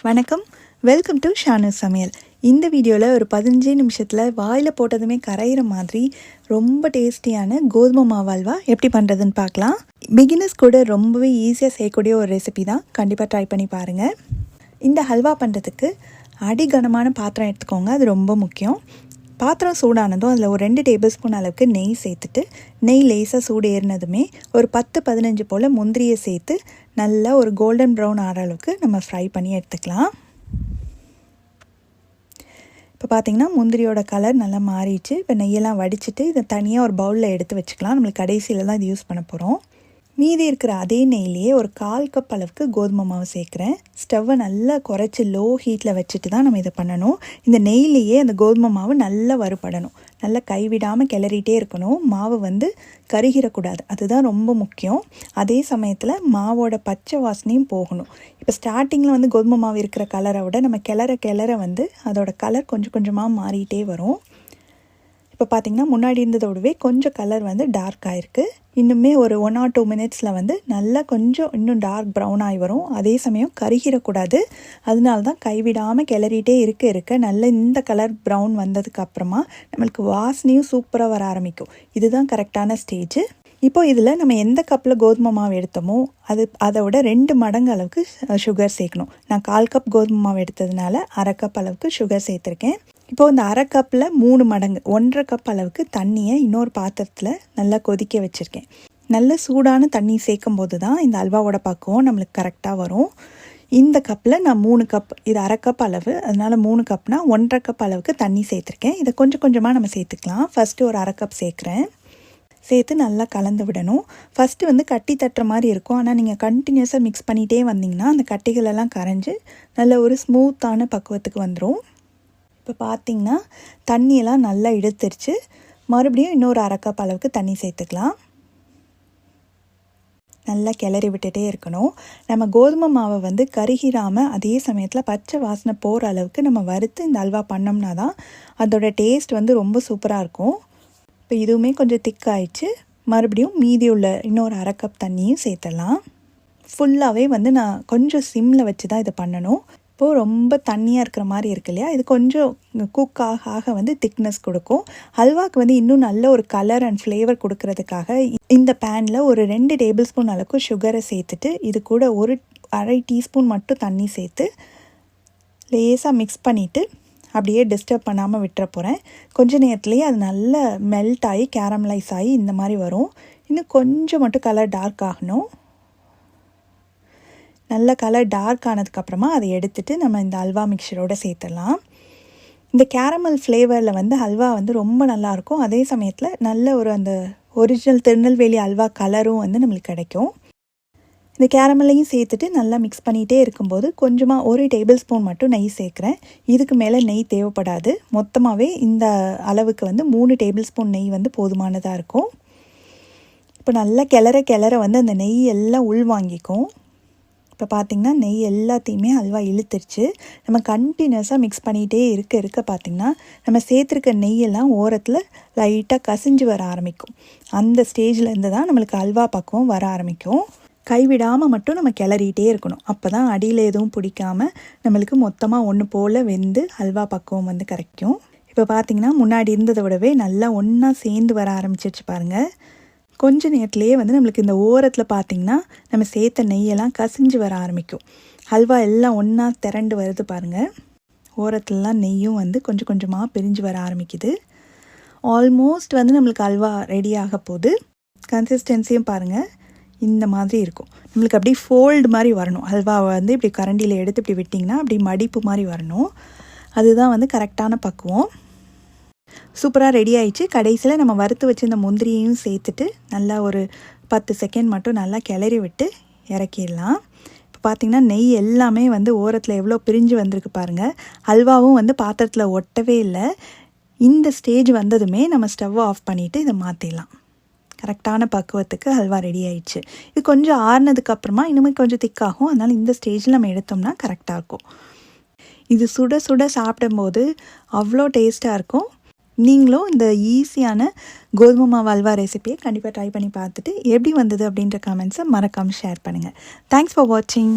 வணக்கம், welcome to Shanu சமையல். இந்த வீடியோவில் ஒரு 15 நிமிஷத்தில் வாயில் போட்டதுமே கரையிற மாதிரி ரொம்ப டேஸ்டியான கோதுமை மாவு அல்வா எப்படி பண்ணுறதுன்னு பார்க்கலாம். பிகினர்ஸ் கூட ரொம்பவே ஈஸியாக செய்யக்கூடிய ஒரு ரெசிபி தான். கண்டிப்பாக ட்ரை பண்ணி பாருங்கள். இந்த ஹல்வா பண்ணுறதுக்கு அடிகனமான பாத்திரம் எடுத்துக்கோங்க, அது ரொம்ப முக்கியம். பாத்திரம் சூடானதும் அதில் ஒரு 2 டேபிள் ஸ்பூன் அளவுக்கு நெய் சேர்த்துட்டு, நெய் லேசாக சூடு ஏறினதுமே ஒரு 10-15 போல் முந்திரியை சேர்த்து நல்லா ஒரு கோல்டன் ப்ரௌன் ஆகிற அளவுக்கு நம்ம ஃப்ரை பண்ணி எடுத்துக்கலாம். இப்போ பார்த்திங்கன்னா முந்திரியோட கலர் நல்லா மாறிடுச்சு. இப்போ நெய்யெல்லாம் வடிச்சிட்டு இதை தனியாக ஒரு பவுலில் எடுத்து வச்சுக்கலாம். நம்மளுக்கு கடைசியில் தான் இது யூஸ் பண்ண போகிறோம். மீதி இருக்கிற அதே நெய்லேயே ஒரு 1/4 கப் அளவுக்கு கோதுமை மாவு சேர்க்குறேன். ஸ்டவ்வை நல்லா குறைச்சி லோ ஹீட்டில் வச்சுட்டு தான் நம்ம இதை பண்ணணும். இந்த நெய்லேயே அந்த கோதுமை மாவு நல்லா வறுபடணும். நல்லா கைவிடாமல் கிளறிட்டே இருக்கணும். மாவு கருகிடக்கூடாது, அதுதான் ரொம்ப முக்கியம். அதே சமயத்தில் மாவோட பச்சை வாசனையும் போகணும். இப்போ ஸ்டார்டிங்கில் கோதுமை மாவு இருக்கிற கலரை விட நம்ம கிளற அதோட கலர் கொஞ்சம் கொஞ்சமாக மாறிட்டே வரும். இப்போ பார்த்திங்கன்னா முன்னாடி இருந்ததோடவே கொஞ்சம் கலர் டார்க் ஆகிருக்கு. இன்னுமே ஒரு 1 or 2 மினிட்ஸில் நல்லா கொஞ்சம் இன்னும் டார்க் ப்ரௌன் ஆகி வரும். அதே சமயம் கருகிடக்கூடாது. அதனால தான் கைவிடாமல் கிளறிட்டே இருக்க நல்ல இந்த கலர் ப்ரௌன் வந்ததுக்கு அப்புறமா நம்மளுக்கு வாசனையும் சூப்பராக வர ஆரம்பிக்கும். இதுதான் கரெக்டான ஸ்டேஜ். இப்போ இதில் நம்ம எந்த கப்பில் கோதுமை மாவு எடுத்தோமோ அதை விட 2 மடங்கு அளவுக்கு சுகர் சேர்க்கணும். நான் 1/4 கப் கோதுமை மாவு எடுத்ததுனால 1/2 கப் அளவுக்கு சுகர் சேர்த்துருக்கேன். இப்போது இந்த 1/2 கப்பில் 3 மடங்கு 1.5 கப் அளவுக்கு தண்ணியை இன்னொரு பாத்திரத்தில் நல்லா கொதிக்க வச்சுருக்கேன். நல்ல சூடான தண்ணி சேர்க்கும் போது தான் இந்த அல்வாவோட பக்குவம் நம்மளுக்கு கரெக்டாக வரும். இந்த கப்பில் நான் 3 கப், இது 1/2 கப் அளவு, அதனால் 3 கப்னால் 1.5 கப் அளவுக்கு தண்ணி சேர்த்துருக்கேன். இதை கொஞ்சம் கொஞ்சமாக நம்ம சேர்த்துக்கலாம். ஃபஸ்ட்டு ஒரு 1/2 கப் சேர்க்குறேன். சேர்த்து நல்லா கலந்து விடணும். ஃபஸ்ட்டு கட்டி தட்டுற மாதிரி இருக்கும். ஆனால் நீங்கள் கண்டினியூஸாக மிக்ஸ் பண்ணிகிட்டே வந்தீங்கன்னா அந்த கட்டிகளெல்லாம் கரைஞ்சி நல்ல ஒரு ஸ்மூத்தான பக்குவத்துக்கு வந்துடும். இப்போ பார்த்திங்கன்னா தண்ணியெல்லாம் நல்லா இழுத்துருச்சு. மறுபடியும் இன்னொரு 1/2 கப் அளவுக்கு தண்ணி சேர்த்துக்கலாம். நல்லா கிளறி விட்டுட்டே இருக்கணும். நம்ம கோதுமை மாவை கருகிராமல் அதே சமயத்தில் பச்சை வாசனை போகிற அளவுக்கு நம்ம வறுத்து இந்த அல்வா பண்ணோம்னா தான் அதோட டேஸ்ட் ரொம்ப சூப்பராக இருக்கும். இப்போ இதுவுமே கொஞ்சம் திக்காயிடுச்சு. மறுபடியும் மீதி உள்ள இன்னொரு 1/2 கப் தண்ணியும் சேர்த்துடலாம். ஃபுல்லாகவே நான் கொஞ்சம் சிம்மில் வச்சு தான் இதை பண்ணணும். இப்போது ரொம்ப தண்ணியாக இருக்கிற மாதிரி இருக்கு இல்லையா, இது கொஞ்சம் குக் ஆக திக்னஸ் கொடுக்கும். ஹல்வாக்கு இன்னும் நல்ல ஒரு கலர் அண்ட் ஃப்ளேவர் கொடுக்கறதுக்காக இந்த பேனில் ஒரு 2 டேபிள் ஸ்பூன் அளவுக்கு சுகரை சேர்த்துட்டு இது கூட ஒரு 1/2 டீஸ்பூன் மட்டும் தண்ணி சேர்த்து லேசாக மிக்ஸ் பண்ணிவிட்டு அப்படியே டிஸ்டர்ப் பண்ணாமல் விட்டுற போகிறேன். கொஞ்சம் நேரத்துலேயே அது நல்லா மெல்ட் ஆகி கேரமலைஸ் ஆகி இந்த மாதிரி வரும். இன்னும் கொஞ்சம் மட்டும் கலர் டார்க் ஆகணும். நல்ல கலர் டார்க் ஆனதுக்கப்புறமா அதை எடுத்துகிட்டு நம்ம இந்த அல்வா மிக்சரோடு சேர்த்துடலாம். இந்த கேரமல் ஃப்ளேவரில் ஹல்வா ரொம்ப நல்லாயிருக்கும். அதே சமயத்தில் நல்ல ஒரு அந்த ஒரிஜினல் திருநெல்வேலி அல்வா கலரும் நம்மளுக்கு கிடைக்கும். இந்த கேரமலையும் சேர்த்துட்டு நல்லா மிக்ஸ் பண்ணிகிட்டே இருக்கும்போது கொஞ்சமாக ஒரு டேபிள் ஸ்பூன் மட்டும் நெய் சேர்க்குறேன். இதுக்கு மேலே நெய் தேவைப்படாது. மொத்தமாகவே இந்த அளவுக்கு 3 டேபிள் ஸ்பூன் நெய் போதுமானதாக இருக்கும். இப்போ நல்லா கிளற அந்த நெய் எல்லாம் உள்வாங்கிக்கும். இப்போ பார்த்திங்கன்னா நெய் எல்லாத்தையுமே அல்வா இழுத்துருச்சு. நம்ம கண்டினியூஸாக மிக்ஸ் பண்ணிகிட்டே இருக்க பார்த்திங்கன்னா நம்ம சேர்த்துருக்க நெய்யெல்லாம் ஓரத்தில் லைட்டாக கசிஞ்சு வர ஆரம்பிக்கும். அந்த ஸ்டேஜ்லேருந்து தான் நம்மளுக்கு அல்வா பக்குவம் வர ஆரம்பிக்கும். கைவிடாமல் மட்டும் நம்ம கிளறிட்டே இருக்கணும். அப்போ தான் அடியில் எதுவும் பிடிக்காமல் நம்மளுக்கு மொத்தமாக ஒன்று போல் வெந்து அல்வா பக்குவம் கிடைக்கும். இப்போ பார்த்திங்கன்னா முன்னாடி இருந்ததை விடவே நல்லா ஒன்றா சேர்ந்து வர ஆரம்பிச்சிருச்சு பாருங்கள். கொஞ்ச நேரத்துலேயே நம்மளுக்கு இந்த ஓரத்தில் பார்த்திங்கன்னா நம்ம சேர்த்த நெய்யெல்லாம் கசிஞ்சு வர ஆரம்பிக்கும். ஹல்வா எல்லாம் ஒன்றா திரண்டு வருது பாருங்கள். ஓரத்துலலாம் நெய்யும் கொஞ்சம் கொஞ்சமாக பிரிஞ்சு வர ஆரம்பிக்குது. ஆல்மோஸ்ட் நம்மளுக்கு அல்வா ரெடி ஆக போகுது. கன்சிஸ்டன்சியும் பாருங்கள் இந்த மாதிரி இருக்கும். நம்மளுக்கு அப்படியே ஃபோல்டு மாதிரி வரணும். ஹல்வாவை இப்படி கரண்டியில் எடுத்து இப்படி விட்டிங்கன்னா அப்படி மடிப்பு மாதிரி வரணும். அதுதான் கரெக்டான பக்குவம். சூப்பராக ரெடி ஆயிடுச்சு. கடைசியில் நம்ம வறுத்து வச்சு இந்த முந்திரியையும் சேர்த்துட்டு நல்லா ஒரு 10 செகண்ட் மட்டும் நல்லா கிளறி விட்டு இறக்கிடலாம். இப்போ பார்த்திங்கன்னா நெய் எல்லாமே ஓரத்தில் எவ்வளோ பிரிஞ்சு வந்திருக்கு பாருங்கள். ஹல்வாவும் பாத்திரத்தில் ஒட்டவே இல்லை. இந்த ஸ்டேஜ் வந்ததுமே நம்ம ஸ்டவ்வை ஆஃப் பண்ணிவிட்டு இதை மாற்றிடலாம். கரெக்டான பக்குவத்துக்கு ஹல்வா ரெடி ஆயிடுச்சு. இது கொஞ்சம் ஆறுனதுக்கப்புறமா இன்னுமே கொஞ்சம் திக்காகும். அதனால் இந்த ஸ்டேஜில் நம்ம எடுத்தோம்னா கரெக்டாக இருக்கும். இது சுட சுட சாப்பிடும்போது அவ்வளோ டேஸ்ட்டாக இருக்கும். நீங்களும் இந்த ஈஸியான கோதுமை மாவு அல்வா ரெசிபியை கண்டிப்பாக ட்ரை பண்ணி பார்த்துட்டு எப்படி வந்தது அப்படின்ற கமெண்ட்ஸை மறக்காமல் ஷேர் பண்ணுங்கள். தேங்க்ஸ் ஃபார் வாட்சிங்.